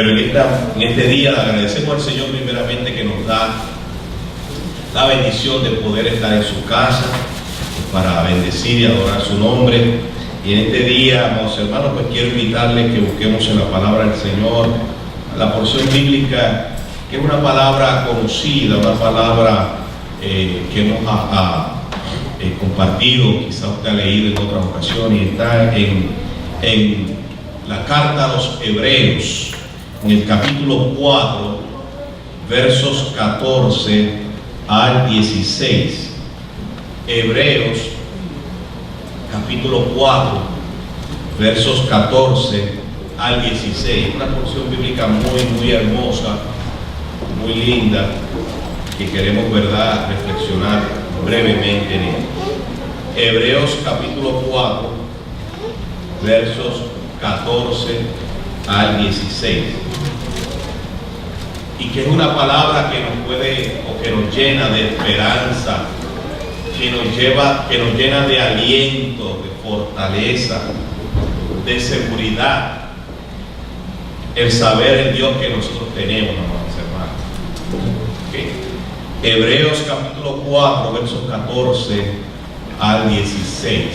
Pero en este día le agradecemos al Señor primeramente que nos da la bendición de poder estar en su casa para bendecir y adorar su nombre. Y en este día, amados hermanos, pues quiero invitarles que busquemos en la palabra del Señor la porción bíblica, que es una palabra conocida, una palabra que hemos compartido, quizá usted ha leído en otras ocasiones, y está en la carta a los Hebreos, en el capítulo 4, versos 14 al 16. Hebreos, capítulo 4, versos 14 al 16. Una porción bíblica muy hermosa, muy linda, que queremos, ¿verdad?, reflexionar brevemente en ella. Hebreos, capítulo 4, versos 14 al 16. Y que es una palabra que nos puede, o que nos llena de esperanza, que nos llena de aliento, de fortaleza, de seguridad, el saber el Dios que nosotros tenemos, hermanos. Okay. Hebreos capítulo 4, versos 14 al 16.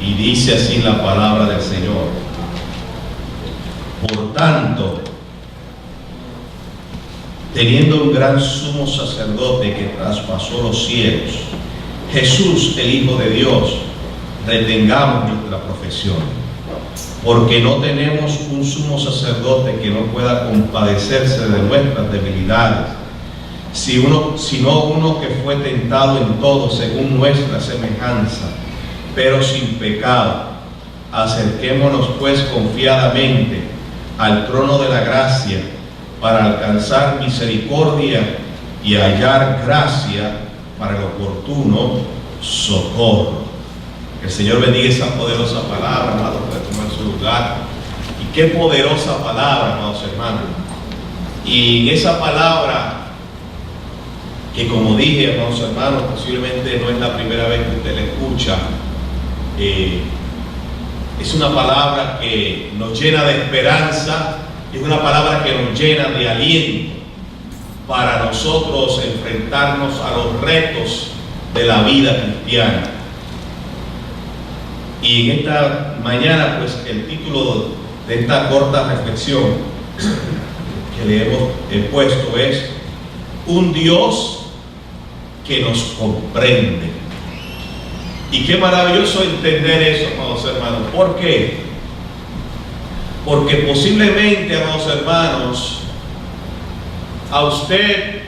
Y dice así la palabra del Señor: por tanto, teniendo un gran sumo sacerdote que traspasó los cielos, Jesús, el Hijo de Dios, retengamos nuestra profesión, porque no tenemos un sumo sacerdote que no pueda compadecerse de nuestras debilidades, sino uno que fue tentado en todo según nuestra semejanza, pero sin pecado. Acerquémonos pues confiadamente al trono de la gracia, para alcanzar misericordia y hallar gracia para el oportuno socorro. Que el Señor bendiga esa poderosa palabra, amados, para tomar su lugar. Y qué poderosa palabra, amados hermanos. Y en esa palabra, que como dije, amados hermanos, posiblemente no es la primera vez que usted la escucha, es una palabra que nos llena de esperanza. Es una palabra que nos llena de aliento para nosotros enfrentarnos a los retos de la vida cristiana. Y en esta mañana, pues, el título de esta corta reflexión que le hemos puesto es: un Dios que nos comprende. Y qué maravilloso entender eso, amados hermanos. ¿Por qué? Porque posiblemente, amados hermanos, a usted,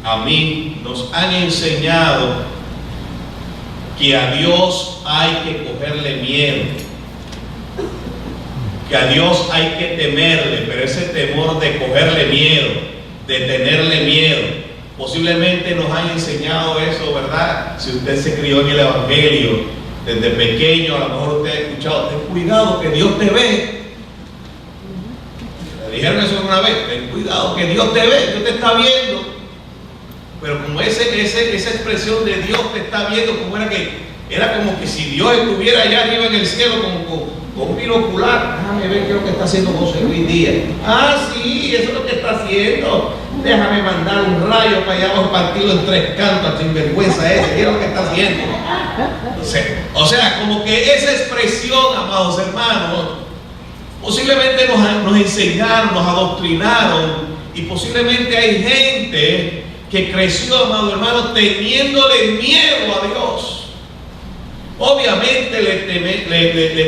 a mí, nos han enseñado que a Dios hay que cogerle miedo, que a Dios hay que temerle, pero ese temor de cogerle miedo, de tenerle miedo, posiblemente nos han enseñado eso, ¿verdad? Si usted se crió en el Evangelio desde pequeño, a lo mejor usted ha escuchado: ten cuidado que Dios te ve. Dijeron eso una vez: ten cuidado que Dios te ve, Dios te está viendo. Pero como esa expresión de Dios te está viendo, como era como que si Dios estuviera allá arriba en el cielo con un binocular. Déjame ver qué es lo que está haciendo José Luis Díaz. Ah, sí, eso es lo que está haciendo. Déjame mandar un rayo para allá abajo, partirlo en tres cantos, sinvergüenza ese. ¿Qué es lo que está haciendo? O sea, como que esa expresión, amados hermanos, posiblemente nos enseñaron, nos adoctrinaron, y posiblemente hay gente que creció, amado hermano, teniéndole miedo a Dios. Obviamente le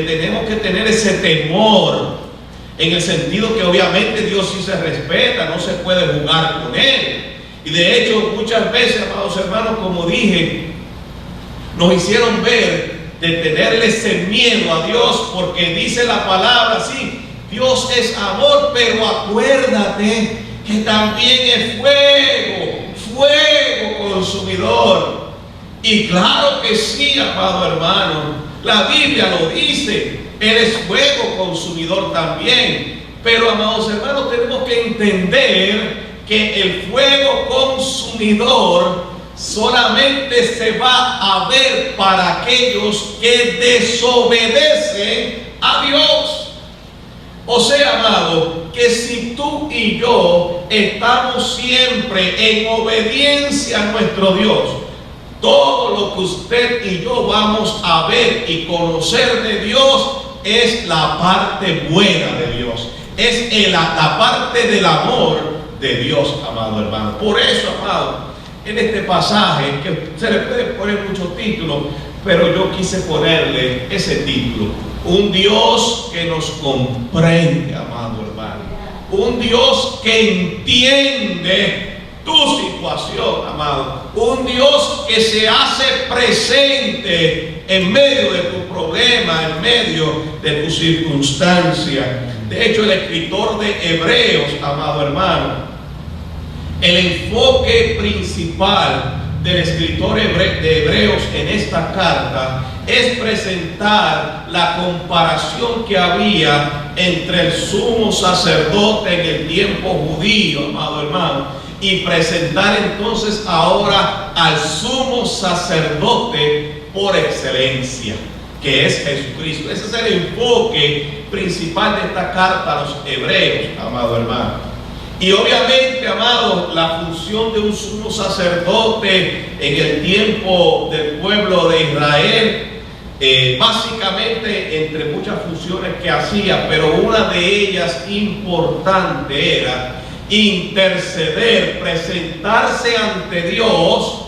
tenemos que tener ese temor, en el sentido que obviamente Dios sí se respeta, no se puede jugar con Él. Y de hecho muchas veces, amados hermanos, como dije, nos hicieron ver de tenerle ese miedo a Dios, porque dice la palabra así: Dios es amor, pero acuérdate que también es fuego consumidor. Y claro que sí, amado hermano, la Biblia lo dice: Él es fuego consumidor también. Pero, amados hermanos, tenemos que entender que el fuego consumidor solamente se va a ver para aquellos que desobedecen a Dios. O sea, amado, que si tú y yo estamos siempre en obediencia a nuestro Dios, todo lo que usted y yo vamos a ver y conocer de Dios es la parte buena de Dios, es la parte del amor de Dios, amado hermano. Por eso, amado, en este pasaje, que se le puede poner muchos títulos, pero yo quise ponerle ese título: un Dios que nos comprende, amado hermano, un Dios que entiende tu situación, amado, un Dios que se hace presente en medio de tu problema, en medio de tu circunstancia. De hecho, el escritor de Hebreos, amado hermano, el enfoque principal del escritor de Hebreos en esta carta es presentar la comparación que había entre el sumo sacerdote en el tiempo judío, amado hermano, y presentar entonces ahora al sumo sacerdote por excelencia, que es Jesucristo. Ese es el enfoque principal de esta carta a los hebreos, amado hermano. Y obviamente, amado, la función de un sumo sacerdote en el tiempo del pueblo de Israel, básicamente entre muchas funciones que hacía, pero una de ellas importante era interceder, presentarse ante Dios,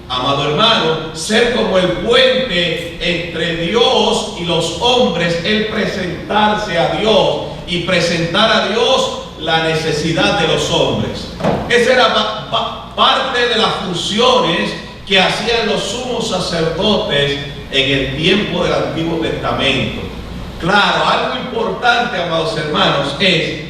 amado hermano, ser como el puente entre Dios y los hombres, el presentarse a Dios y presentar a Dios la necesidad de los hombres. Esa era parte de las funciones que hacían los sumos sacerdotes en el tiempo del Antiguo Testamento. Claro, algo importante, amados hermanos, es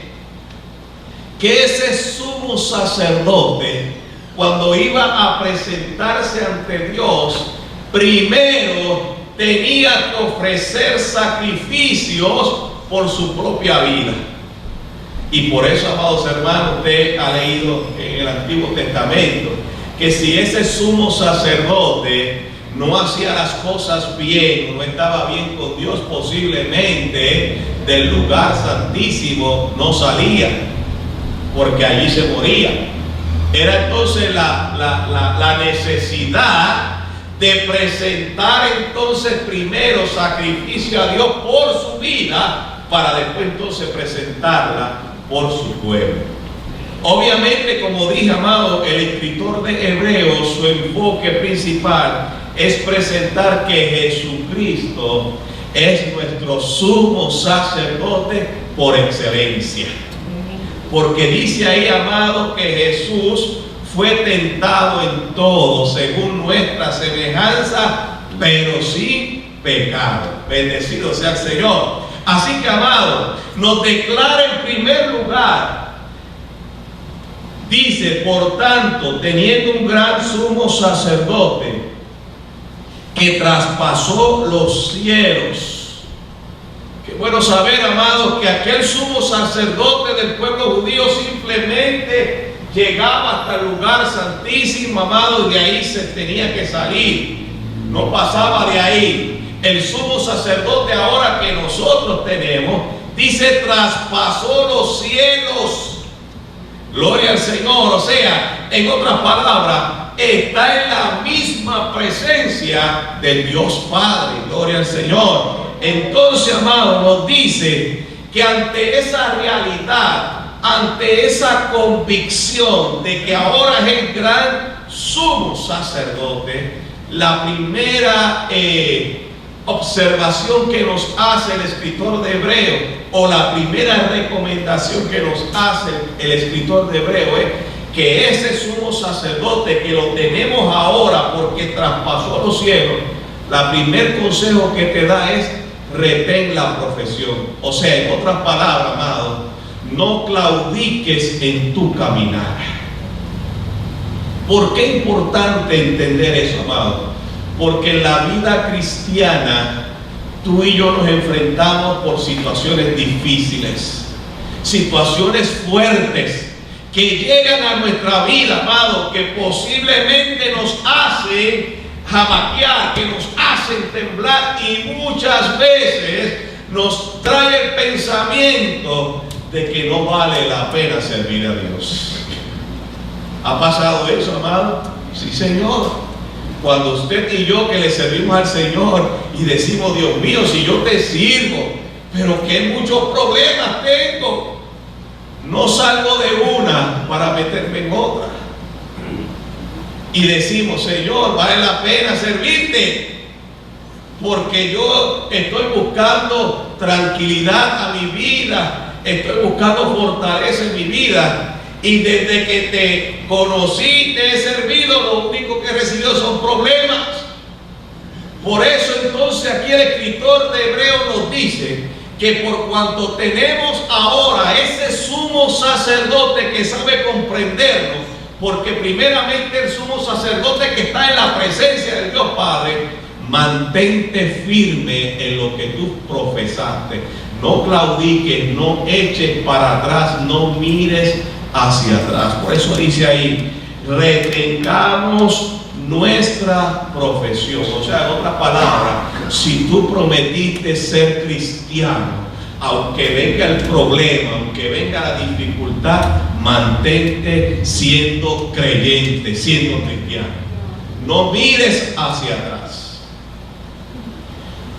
que ese sumo sacerdote, cuando iba a presentarse ante Dios, primero tenía que ofrecer sacrificios por su propia vida. Y por eso, amados hermanos, usted ha leído en el Antiguo Testamento que si ese sumo sacerdote no hacía las cosas bien, no estaba bien con Dios, posiblemente del lugar santísimo no salía, porque allí se moría. Era entonces la necesidad de presentar entonces primero sacrificio a Dios por su vida, para después entonces presentarla por su pueblo. Obviamente, como dije, amado, el escritor de Hebreos, su enfoque principal es presentar que Jesucristo es nuestro sumo sacerdote por excelencia. Porque dice ahí, amado, que Jesús fue tentado en todo según nuestra semejanza, pero sin pecado. Bendecido sea el Señor. Así que, amado, nos declara en primer lugar, dice: por tanto, teniendo un gran sumo sacerdote que traspasó los cielos. Qué bueno saber, amados, que aquel sumo sacerdote del pueblo judío simplemente llegaba hasta el lugar santísimo, amado, y de ahí se tenía que salir, no pasaba de ahí. El sumo sacerdote ahora que nosotros tenemos, dice, traspasó los cielos. Gloria al Señor. O sea, en otras palabras, está en la misma presencia del Dios Padre. Gloria al Señor. Entonces, amado, nos dice que ante esa realidad, ante esa convicción de que ahora es el gran sumo sacerdote, la primera observación que nos hace el escritor de Hebreos, o la primera recomendación que nos hace el escritor de Hebreos, es que ese sumo sacerdote que lo tenemos ahora porque traspasó los cielos, la primer consejo que te da es: retén la profesión. O sea, en otras palabras, amado, no claudiques en tu caminar. ¿Por qué es importante entender eso, amado? Porque en la vida cristiana tú y yo nos enfrentamos por situaciones difíciles, situaciones fuertes que llegan a nuestra vida, amado, que posiblemente nos hacen jamaquear, que nos hacen temblar, y muchas veces nos trae el pensamiento de que no vale la pena servir a Dios. ¿Ha pasado eso, amado? Sí, Señor. Cuando usted y yo que le servimos al Señor y decimos, Dios mío, si yo te sirvo, pero qué muchos problemas tengo, no salgo de una para meterme en otra. Y decimos, Señor, vale la pena servirte, porque yo estoy buscando tranquilidad a mi vida, estoy buscando fortaleza en mi vida. Y desde que te conocí, te he servido, lo único que he recibido son problemas. Por eso entonces aquí el escritor de Hebreos nos dice que por cuanto tenemos ahora ese sumo sacerdote que sabe comprendernos, porque primeramente el sumo sacerdote que está en la presencia del Dios Padre, mantente firme en lo que tú profesaste. No claudiques, no eches para atrás, no mires hacia atrás. Por eso dice ahí, retengamos nuestra profesión. O sea, en otras palabras, si tú prometiste ser cristiano, aunque venga el problema, aunque venga la dificultad, mantente siendo creyente, siendo cristiano. No mires hacia atrás.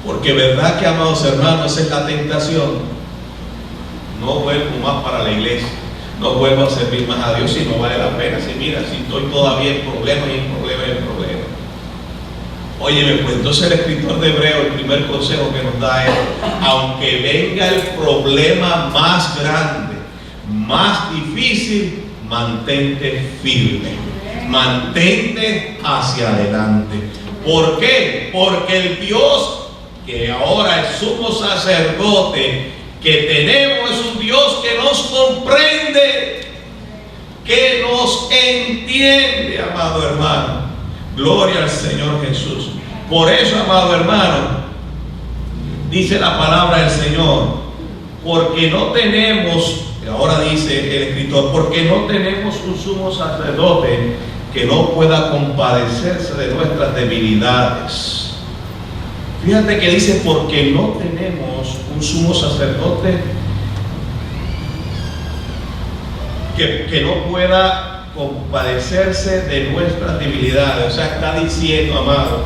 Porque verdad que, amados hermanos, esa es la tentación. No vuelvo más para la iglesia, no vuelvo a servir más a Dios si no vale la pena. Si mira, si estoy todavía en problemas y en problemas y en problemas. Óyeme, pues entonces el escritor de Hebreo, el primer consejo que nos da es, aunque venga el problema más grande, más difícil, mantente firme, mantente hacia adelante. ¿Por qué? Porque el Dios que ahora es sumo sacerdote que tenemos es un Dios que nos comprende, que nos entiende, amado hermano. Gloria al Señor Jesús. Por eso, amado hermano, dice la palabra del Señor, porque no tenemos, ahora dice el escritor, porque no tenemos un sumo sacerdote que no pueda compadecerse de nuestras debilidades. Fíjate que dice, porque no tenemos un sumo sacerdote que no pueda compadecerse de nuestras debilidades. O sea, está diciendo, amado,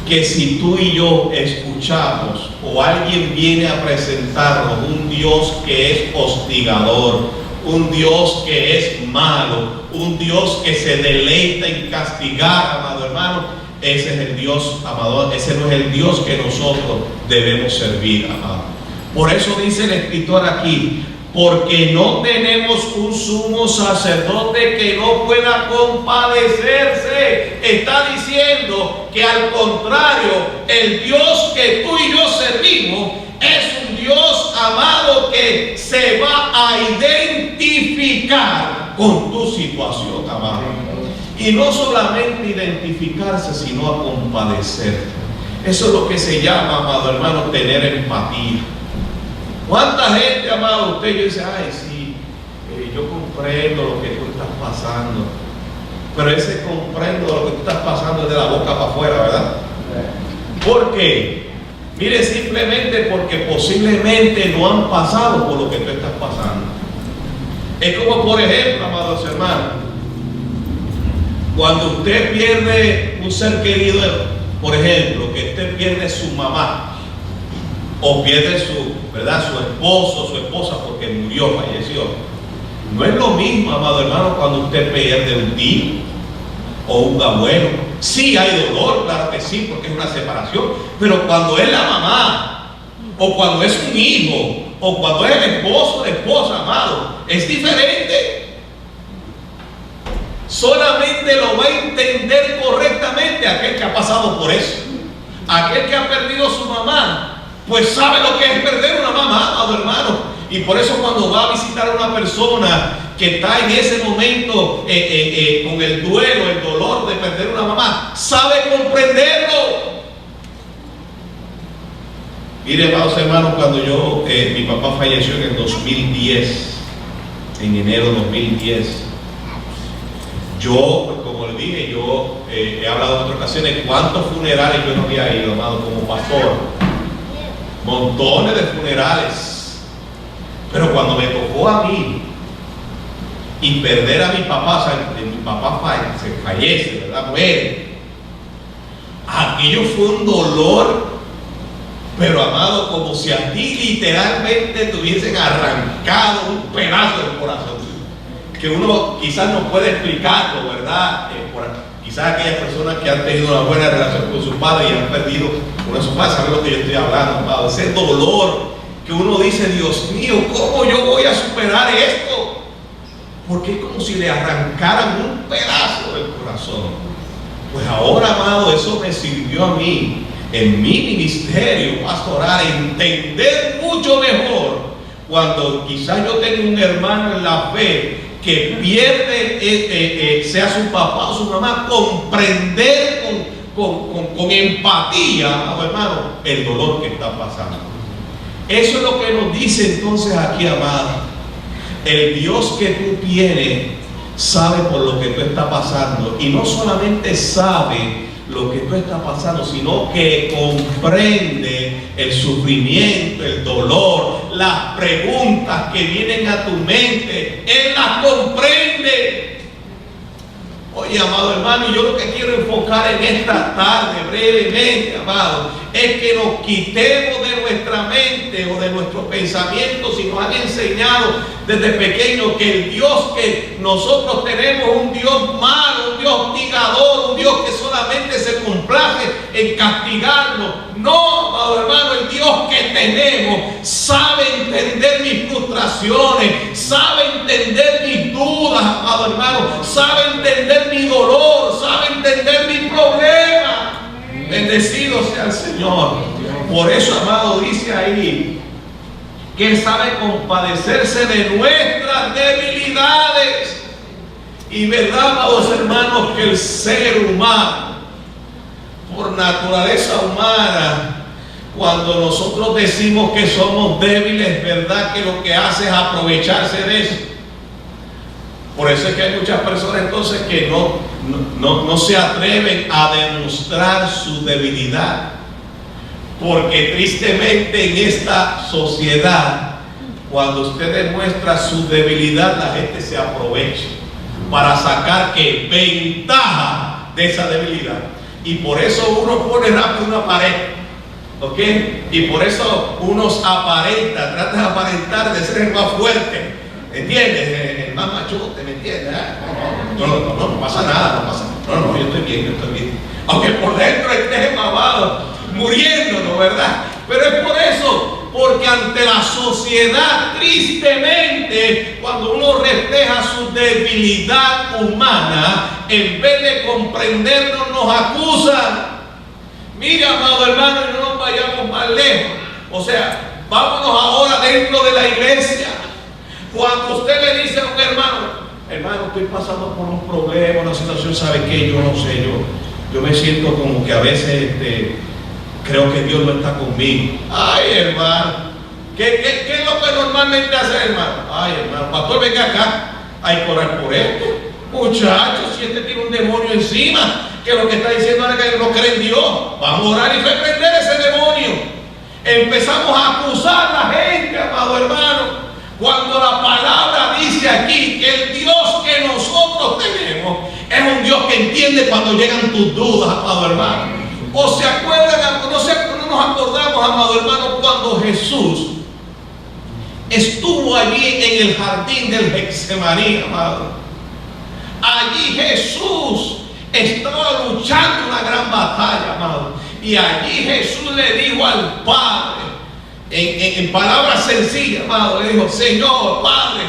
que si tú y yo escuchamos o alguien viene a presentarnos un Dios que es hostigador, un Dios que es malo, un Dios que se deleita en castigar, amado hermano, ese es el Dios, amado, ese no es el Dios que nosotros debemos servir, amado. Por eso dice el escritor aquí, porque no tenemos un sumo sacerdote que no pueda compadecerse. Está diciendo que al contrario, el Dios que tú y yo servimos es un Dios, amado, que se va a identificar con tu situación, amado. Y no solamente identificarse, sino a compadecerte. Eso es lo que se llama, amado hermano, tener empatía. ¿Cuánta gente, amado, usted dice, ay, sí, yo comprendo lo que tú estás pasando? Pero ese comprendo lo que tú estás pasando es de la boca para afuera, ¿verdad? ¿Por qué? Mire, simplemente porque posiblemente no han pasado por lo que tú estás pasando. Es como, por ejemplo, amados hermanos, cuando usted pierde un ser querido, por ejemplo, que usted pierde su mamá, o pierde su esposo, su esposa, porque murió, falleció. No es lo mismo, amado hermano, cuando usted pierde un tío o un abuelo. Sí hay dolor, claro que sí, porque es una separación, pero cuando es la mamá, o cuando es un hijo, o cuando es el esposo o la esposa, amado, es diferente. Solamente lo va a entender correctamente aquel que ha pasado por eso. Aquel que ha perdido su mamá, pues sabe lo que es perder una mamá, amado hermano. Y por eso cuando va a visitar a una persona que está en ese momento con el duelo, el dolor de perder una mamá, sabe comprenderlo. Mire, amados hermanos, cuando mi papá falleció en el 2010, en enero de 2010, yo, como le dije, he hablado en otras ocasiones, cuántos funerales yo no había ido, amado, como pastor. montones de funerales. Pero cuando me tocó a mí y perder a mi papá, o sea, mi papá se fallece, ¿verdad? Muere. Aquello fue un dolor, pero amado, como si a ti literalmente te hubiesen arrancado un pedazo del corazón, que uno quizás no puede explicarlo, ¿verdad? Quizás aquellas personas que han tenido una buena relación con su padre y han perdido uno de sus padres, saben lo que yo estoy hablando, amado. Ese dolor que uno dice, Dios mío, ¿cómo yo voy a superar esto? Porque es como si le arrancaran un pedazo del corazón. Pues ahora, amado, eso me sirvió a mí en mi ministerio pastoral entender mucho mejor cuando quizás yo tengo un hermano en la fe que pierde, sea su papá o su mamá, comprender con empatía, hermano, el dolor que está pasando. Eso es lo que nos dice entonces aquí, amado. El Dios que tú tienes sabe por lo que tú estás pasando, y no solamente sabe lo que tú estás pasando, sino que comprende el sufrimiento, el dolor, las preguntas que vienen a tu mente. Él las comprende. Oye, amado hermano, yo lo que quiero enfocar en esta tarde brevemente, amado, es que nos quitemos de nuestra mente o de nuestros pensamientos, si nos han enseñado desde pequeños que el Dios que nosotros tenemos es un Dios malo, un Dios hostigador, un Dios que solamente se complace en castigarnos. No, amado hermano, el Dios que tenemos sabe entender mis frustraciones, sabe entender mis dudas, amado hermano, sabe entender mi dolor, sabe entender mi problema. Bendecido sea el Señor. Por eso, amado, dice ahí que Él sabe compadecerse de nuestras debilidades. Y verdad, amados hermanos, que el ser humano, por naturaleza humana, cuando nosotros decimos que somos débiles, verdad que lo que hace es aprovecharse de eso. Por eso es que hay muchas personas entonces que no se atreven a demostrar su debilidad, porque tristemente en esta sociedad, cuando usted demuestra su debilidad, la gente se aprovecha para sacar ¿qué? Ventaja de esa debilidad. Y por eso uno pone rápido una pared, ¿ok? Y por eso uno aparenta, trata de aparentar de ser el más fuerte, ¿entiendes? El más machote, ¿me entiendes? No pasa nada, no pasa nada. No, yo estoy bien. Aunque por dentro estés mamado, muriéndonos, ¿verdad? Pero es por eso, porque ante la sociedad, tristemente, cuando uno refleja su debilidad humana, en vez de comprendernos, nos acusan. Mira, amado hermano, y no nos vayamos más lejos. O sea, vámonos ahora dentro de la iglesia. Cuando usted le dice a un hermano, estoy pasando por un problema, una situación, ¿sabe qué? Yo no sé, yo me siento como que a veces creo que Dios no está conmigo. Ay, hermano, ¿qué es lo que normalmente hace el hermano? Ay, hermano, pastor, venga acá, hay que orar por esto. Muchachos, si este tiene un demonio encima, que lo que está diciendo es que no cree en Dios, vamos a orar y reprender ese demonio. Empezamos a acusar a la gente, amado hermano, cuando la palabra dice aquí que el Dios que nosotros tenemos es un Dios que entiende cuando llegan tus dudas, amado hermano. ¿O se acuerdan? No nos acordamos, amado hermano, cuando Jesús estuvo allí en el jardín del Getsemaní, amado. Allí Jesús estaba luchando una gran batalla, amado. Y allí Jesús le dijo al Padre, en palabras sencillas, amado, le dijo: Señor, Padre,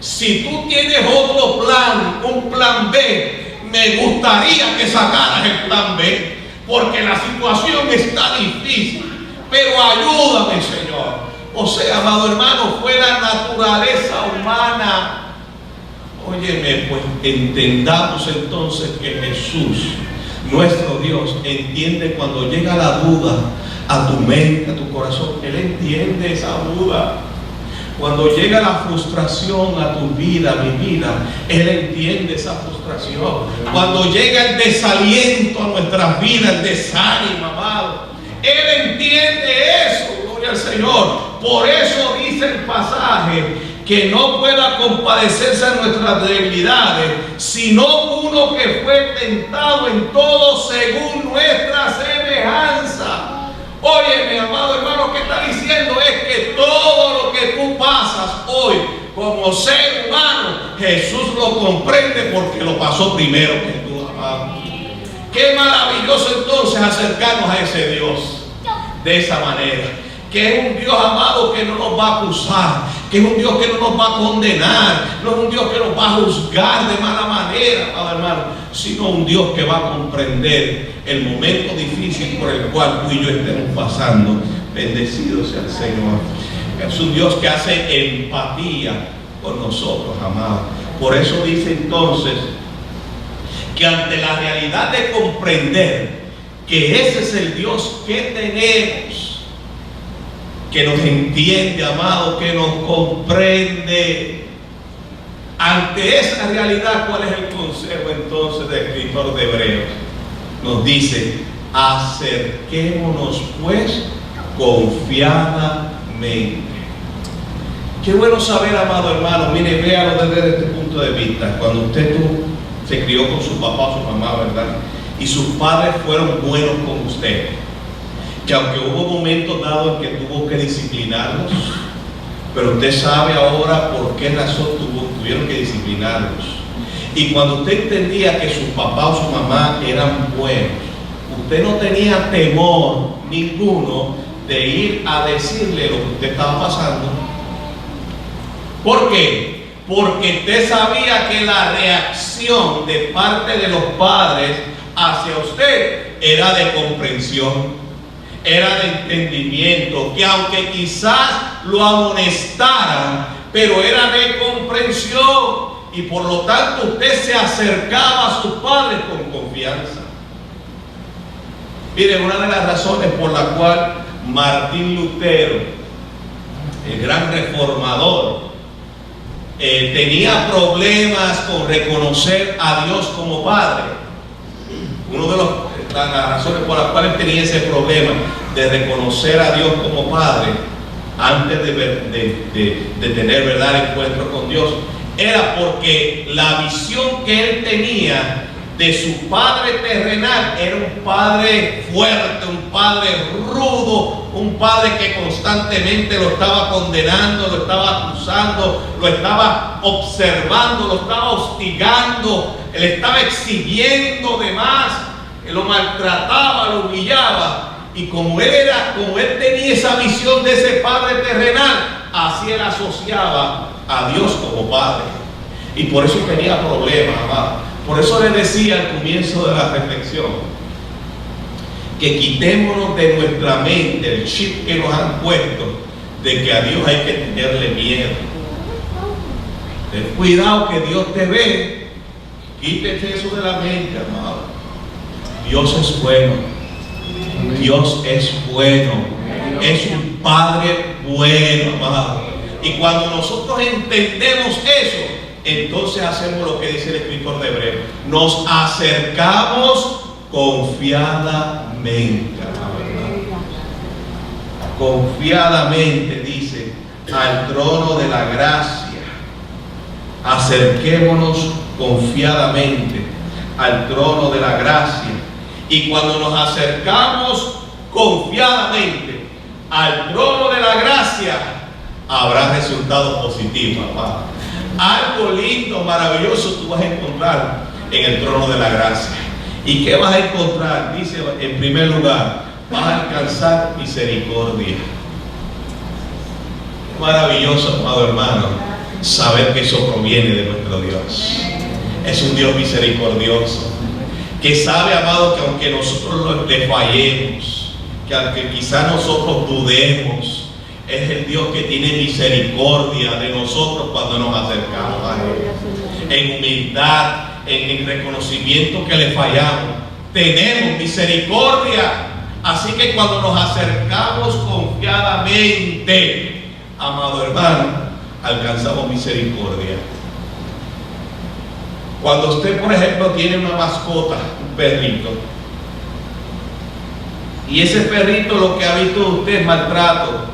si tú tienes otro plan, un plan B, me gustaría que sacaras el plan B, porque la situación está difícil, pero ayúdame, Señor. O sea, amado hermano, fue la naturaleza humana. Óyeme, pues entendamos entonces que Jesús, nuestro Dios, entiende cuando llega la duda a tu mente, a tu corazón. Él entiende esa duda. Cuando llega la frustración a tu vida, a mi vida, Él entiende esa frustración. Cuando llega el desaliento a nuestras vidas, el desánimo, amado, Él entiende eso. gloria al Señor. Por eso dice el pasaje que no pueda compadecerse a nuestras debilidades, sino uno que fue tentado en todo según nuestra semejanza. Oye, mi amado hermano, ¿qué está diciendo? Es que todo lo que tú pasas hoy como ser humano, Jesús lo comprende porque lo pasó primero que tú, amado. Qué maravilloso entonces acercarnos a ese Dios de esa manera, que es un Dios, amado, que no nos va a acusar, que es un Dios que no nos va a condenar, no es un Dios que nos va a juzgar de mala manera, amado hermano, sino un Dios que va a comprender el momento difícil por el cual tú y yo estemos pasando. Bendecido sea el Señor. Es un Dios que hace empatía con nosotros, amados. Por eso dice entonces que ante la realidad de comprender que ese es el Dios que tenemos, que nos entiende, amado, que nos comprende, ante esa realidad, ¿cuál es el consejo entonces del escritor de Hebreos? Nos dice: acerquémonos pues confiadamente. Qué bueno saber, amado hermano, mire, véalo desde este punto de vista. Cuando usted se crió con su papá o su mamá, ¿verdad? Y sus padres fueron buenos con usted, que aunque hubo momentos dados en que tuvo que disciplinarlos, pero usted sabe ahora por qué razón tuvieron que disciplinarlos. Y cuando usted entendía que su papá o su mamá eran buenos, usted no tenía temor ninguno de ir a decirle lo que usted estaba pasando. ¿Por qué? Porque usted sabía que la reacción de parte de los padres hacia usted era de comprensión, era de entendimiento, que aunque quizás lo amonestaran, pero era de comprensión, y por lo tanto usted se acercaba a sus padres con confianza. Miren, una de las razones por la cual Martín Lutero, el gran reformador, tenía problemas con reconocer a Dios como Padre. Una de las razones por las cuales tenía ese problema de reconocer a Dios como Padre antes de tener, ¿verdad?, el encuentro con Dios, era porque la visión que él tenía de su padre terrenal era un padre fuerte, un padre rudo, un padre que constantemente lo estaba condenando, lo estaba acusando, lo estaba observando, lo estaba hostigando, le estaba exigiendo de más, lo maltrataba, lo humillaba. Y como él tenía esa visión de ese padre terrenal, así él asociaba a Dios como Padre. Y por eso tenía problemas, amado. Por eso les decía al comienzo de la reflexión que quitémonos de nuestra mente el chip que nos han puesto de que a Dios hay que tenerle miedo. Ten cuidado que Dios te ve. Quítese eso de la mente, amado. Dios es bueno. Dios es bueno. Es un Padre bueno, amado. Y cuando nosotros entendemos eso, entonces hacemos lo que dice el escritor de Hebreos: nos acercamos confiadamente, confiadamente, dice, al trono de la gracia. Acerquémonos confiadamente al trono de la gracia. Y cuando nos acercamos confiadamente al trono de la gracia, habrá resultados positivos, papá. Algo lindo, maravilloso tú vas a encontrar en el trono de la gracia. ¿Y qué vas a encontrar? Dice, en primer lugar, vas a alcanzar misericordia. Maravilloso, amado hermano, saber que eso proviene de nuestro Dios. Es un Dios misericordioso, que sabe, amado, que aunque nosotros le fallemos, que aunque quizá nosotros dudemos, es el Dios que tiene misericordia de nosotros cuando nos acercamos a Él. En humildad, en reconocimiento que le fallamos, tenemos misericordia. Así que cuando nos acercamos confiadamente, amado hermano, alcanzamos misericordia. Cuando usted, por ejemplo, tiene una mascota, un perrito, y ese perrito lo que ha visto de usted es maltrato,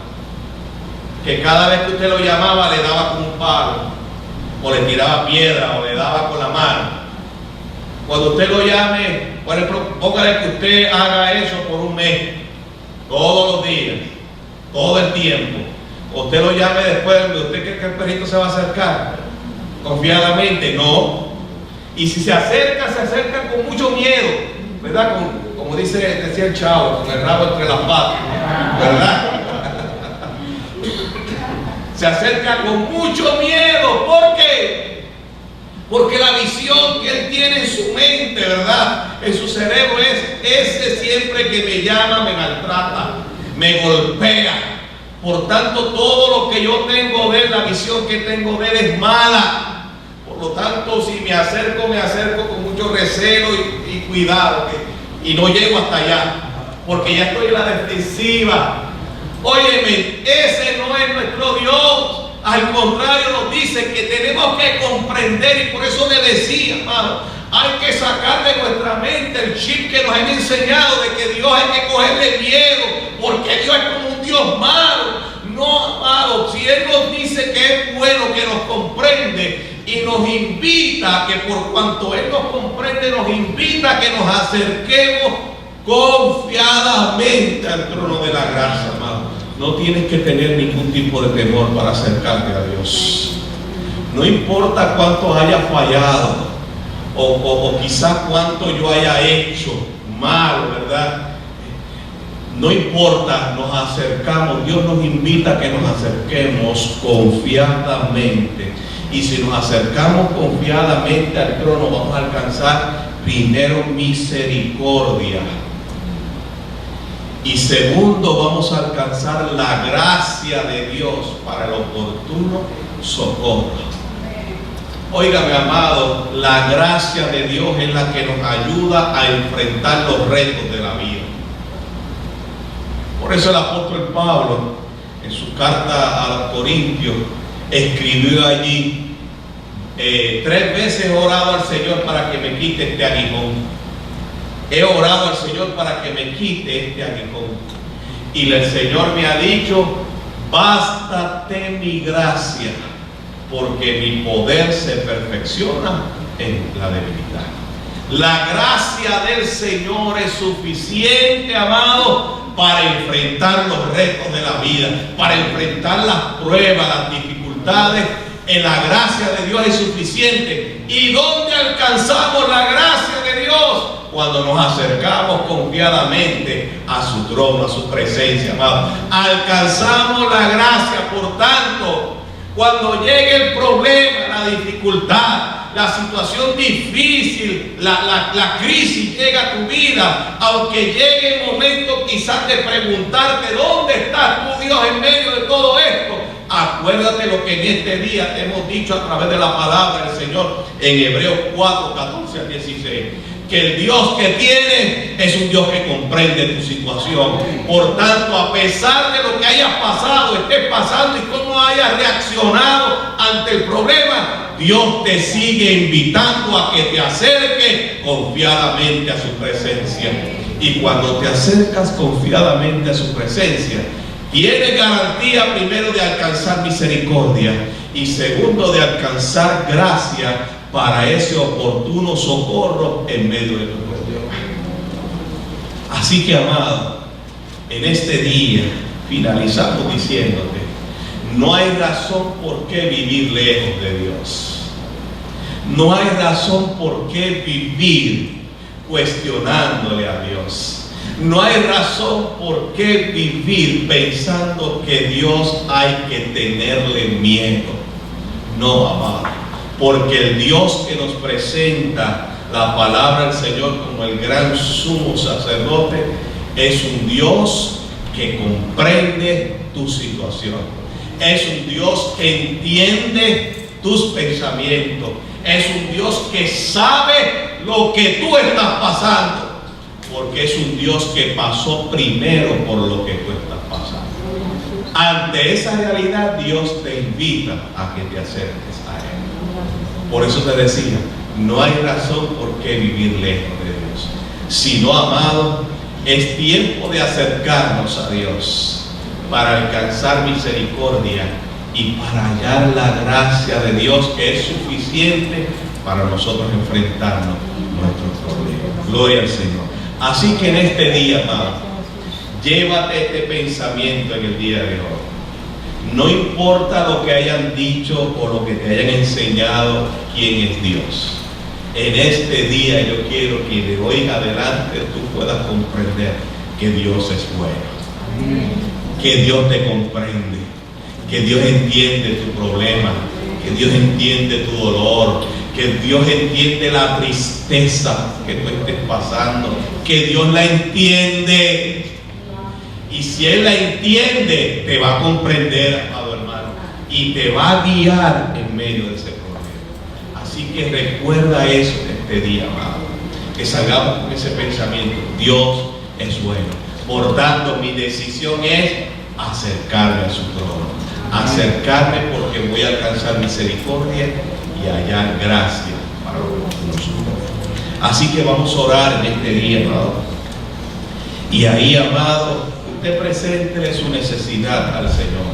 que cada vez que usted lo llamaba le daba con un palo, o le tiraba piedra, o le daba con la mano. Cuando usted lo llame, por ejemplo, póngale que usted haga eso por un mes, todos los días, todo el tiempo. Usted lo llame después, ¿usted cree que el perrito se va a acercar confiadamente? No. Y si se acerca con mucho miedo, ¿verdad? Como decía el Chavo, con el rabo entre las patas, ¿verdad? Se acerca con mucho miedo. ¿Por qué? Porque la visión que él tiene en su mente, ¿verdad?, en su cerebro es ese siempre que me llama, me maltrata, me golpea. Por tanto, todo lo que yo tengo de él, la visión que tengo de él es mala. Por lo tanto, si me acerco con mucho recelo y cuidado, y no llego hasta allá, porque ya estoy en la defensiva. Óyeme, ese no es nuestro Dios. Al contrario, nos dice que tenemos que comprender, y por eso le decía, hermano, hay que sacar de nuestra mente el chip que nos han enseñado de que Dios hay que cogerle miedo, porque Dios es como un Dios malo. No, amado, si Él nos dice que es bueno, que nos comprende y nos invita, que por cuanto Él nos comprende, nos invita a que nos acerquemos confiadamente al trono de la gracia, amado. No tienes que tener ningún tipo de temor para acercarte a Dios. No importa cuánto haya fallado o quizás cuánto yo haya hecho mal, ¿verdad? No importa, nos acercamos. Dios nos invita a que nos acerquemos confiadamente. Y si nos acercamos confiadamente al trono, vamos a alcanzar primero misericordia. Y segundo, vamos a alcanzar la gracia de Dios para el oportuno socorro. Óigame, amado, la gracia de Dios es la que nos ayuda a enfrentar los retos de la vida. Por eso el apóstol Pablo, en su carta a los Corintios, escribió allí: 3 veces he orado al Señor para que me quite este aguijón. He orado al Señor para que me quite este aguijón. Y el Señor me ha dicho: bástate mi gracia, porque mi poder se perfecciona en la debilidad. La gracia del Señor es suficiente, amado, para enfrentar los retos de la vida, para enfrentar las pruebas, las dificultades. En la gracia de Dios es suficiente. ¿Y dónde alcanzamos la gracia de Dios? Cuando nos acercamos confiadamente a su trono, a su presencia, amado. Alcanzamos la gracia. Por tanto, cuando llegue el problema, la dificultad, la situación difícil, la crisis llega a tu vida, aunque llegue el momento quizás de preguntarte: ¿dónde estás tú, Dios, en medio de todo esto? Acuérdate lo que en este día te hemos dicho a través de la palabra del Señor en Hebreos 4, 14 al 16. Que el Dios que tiene es un Dios que comprende tu situación. Por tanto, a pesar de lo que hayas pasado, estés pasando y cómo hayas reaccionado ante el problema, Dios te sigue invitando a que te acerques confiadamente a su presencia. Y cuando te acercas confiadamente a su presencia, tienes garantía, primero, de alcanzar misericordia, y segundo, de alcanzar gracia para ese oportuno socorro en medio de tu problema. Así que, amado, en este día finalizamos diciéndote: no hay razón por qué vivir lejos de Dios. No hay razón por qué vivir cuestionándole a Dios. No hay razón por qué vivir pensando que Dios hay que tenerle miedo. No, amado, porque el Dios que nos presenta la palabra del Señor como el gran sumo sacerdote es un Dios que comprende tu situación. Es un Dios que entiende tus pensamientos. Es un Dios que sabe lo que tú estás pasando, porque es un Dios que pasó primero por lo que tú estás pasando. Ante esa realidad, Dios te invita a que te acerques a Él. Por eso te decía, no hay razón por qué vivir lejos de Dios. Sino, amado, es tiempo de acercarnos a Dios. para alcanzar misericordia y para hallar la gracia de Dios, que es suficiente para nosotros enfrentarnos nuestros problemas. Gloria al Señor. Así que en este día, amado, llévate este pensamiento en el día de hoy. No importa lo que hayan dicho o lo que te hayan enseñado quién es Dios. En este día yo quiero que de hoy en adelante tú puedas comprender que Dios es bueno. Que Dios te comprende. Que Dios entiende tu problema. Que Dios entiende tu dolor. Que Dios entiende la tristeza que tú estés pasando. Que Dios la entiende. Y si Él la entiende, te va a comprender, amado hermano. Y te va a guiar en medio de ese problema. Así que recuerda eso este día, amado. Que salgamos con ese pensamiento. Dios es bueno. Por tanto, mi decisión es acercarme a su trono. Acercarme porque voy a alcanzar misericordia y hallar gracia para nosotros. Así que vamos a orar en este día, amado. Y ahí, amado, usted preséntele su necesidad al Señor.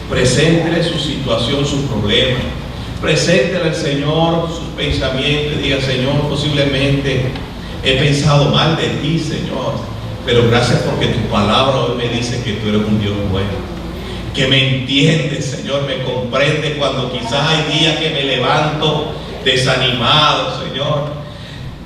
Preséntele su situación, sus problemas. Preséntele al Señor sus pensamientos. Diga: Señor, posiblemente he pensado mal de ti, Señor, pero gracias porque tu palabra hoy me dice que tú eres un Dios bueno, que me entiendes, Señor, me comprende cuando quizás hay días que me levanto desanimado, Señor.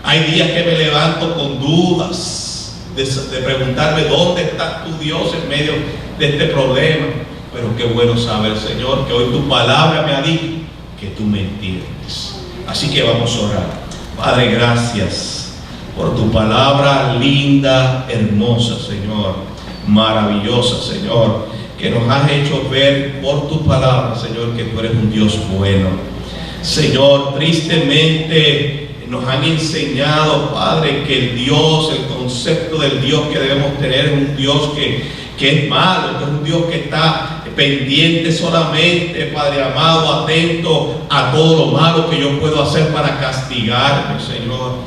Hay días que me levanto con dudas, de preguntarme dónde está tu Dios en medio de este problema. Pero qué bueno saber, Señor, que hoy tu palabra me ha dicho que tú me entiendes. Así que vamos a orar. Padre, gracias por tu palabra linda, hermosa, Señor, maravillosa, Señor, que nos has hecho ver por tu palabra, Señor, que tú eres un Dios bueno. Señor, tristemente nos han enseñado, Padre, que el Dios, el concepto del Dios que debemos tener es un Dios que es malo, que es un Dios que está pendiente solamente, Padre amado, atento a todo lo malo que yo puedo hacer para castigarme, Señor.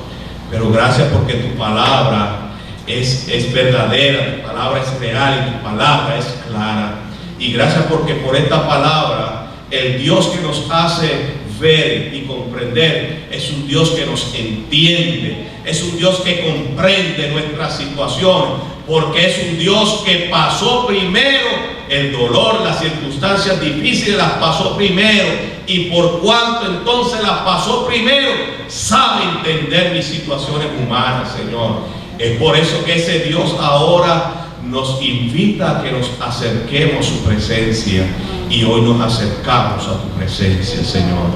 Pero gracias porque tu palabra es verdadera, tu palabra es real y tu palabra es clara. Y gracias porque por esta palabra, el Dios que nos hace ver y comprender es un Dios que nos entiende, es un Dios que comprende nuestra situación, porque es un Dios que pasó primero el dolor, las circunstancias difíciles las pasó primero, y por cuanto entonces las pasó primero, sabe entender mis situaciones humanas, Señor. Es por eso que ese Dios ahora nos invita a que nos acerquemos a su presencia, y hoy nos acercamos a tu presencia, Señor.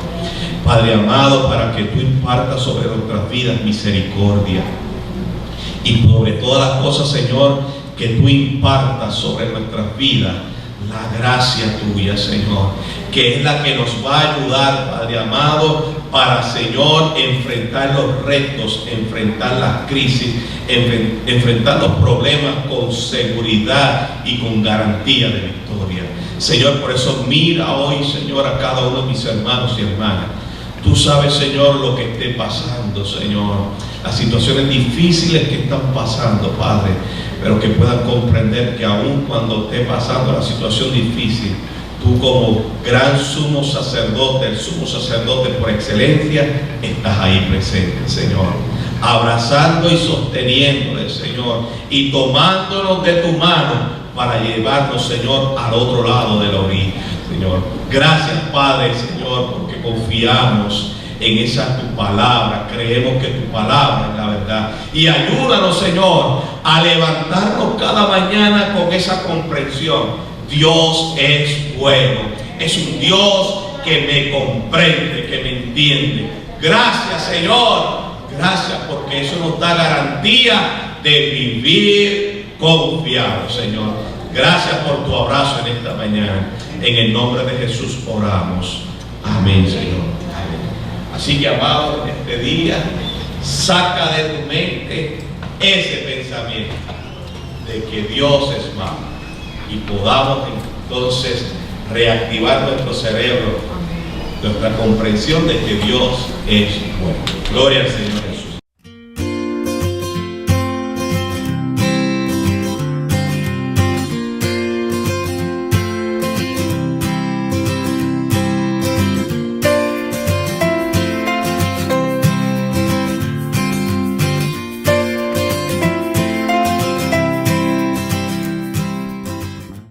Padre amado, para que tú impartas sobre nuestras vidas misericordia, y sobre todas las cosas, Señor, que tú impartas sobre nuestras vidas la gracia tuya, Señor, que es la que nos va a ayudar, Padre amado, para, Señor, enfrentar los retos, enfrentar las crisis, enfrentar los problemas con seguridad y con garantía de victoria. Señor, por eso mira hoy, Señor, a cada uno de mis hermanos y hermanas. Tú sabes, Señor, lo que esté pasando, Señor, las situaciones difíciles que están pasando, Padre, pero que puedan comprender que aun cuando esté pasando la situación difícil, tú como gran sumo sacerdote, el sumo sacerdote por excelencia, estás ahí presente, Señor, abrazando y sosteniéndole, Señor, y tomándonos de tu mano para llevarnos, Señor, al otro lado de la orilla, Señor. Gracias, Padre, Señor, porque confiamos en esa tu palabra, creemos que tu palabra es la verdad, y ayúdanos, Señor, a levantarnos cada mañana con esa comprensión. Dios es bueno, es un Dios que me comprende, que me entiende. Gracias, Señor, gracias, porque eso nos da garantía de vivir confiado, Señor. Gracias por tu abrazo en esta mañana. En el nombre de Jesús oramos. Amén, Señor. Así que, amado, en este día, saca de tu mente ese pensamiento de que Dios es malo, y podamos entonces reactivar nuestro cerebro, nuestra comprensión de que Dios es bueno. Gloria al Señor.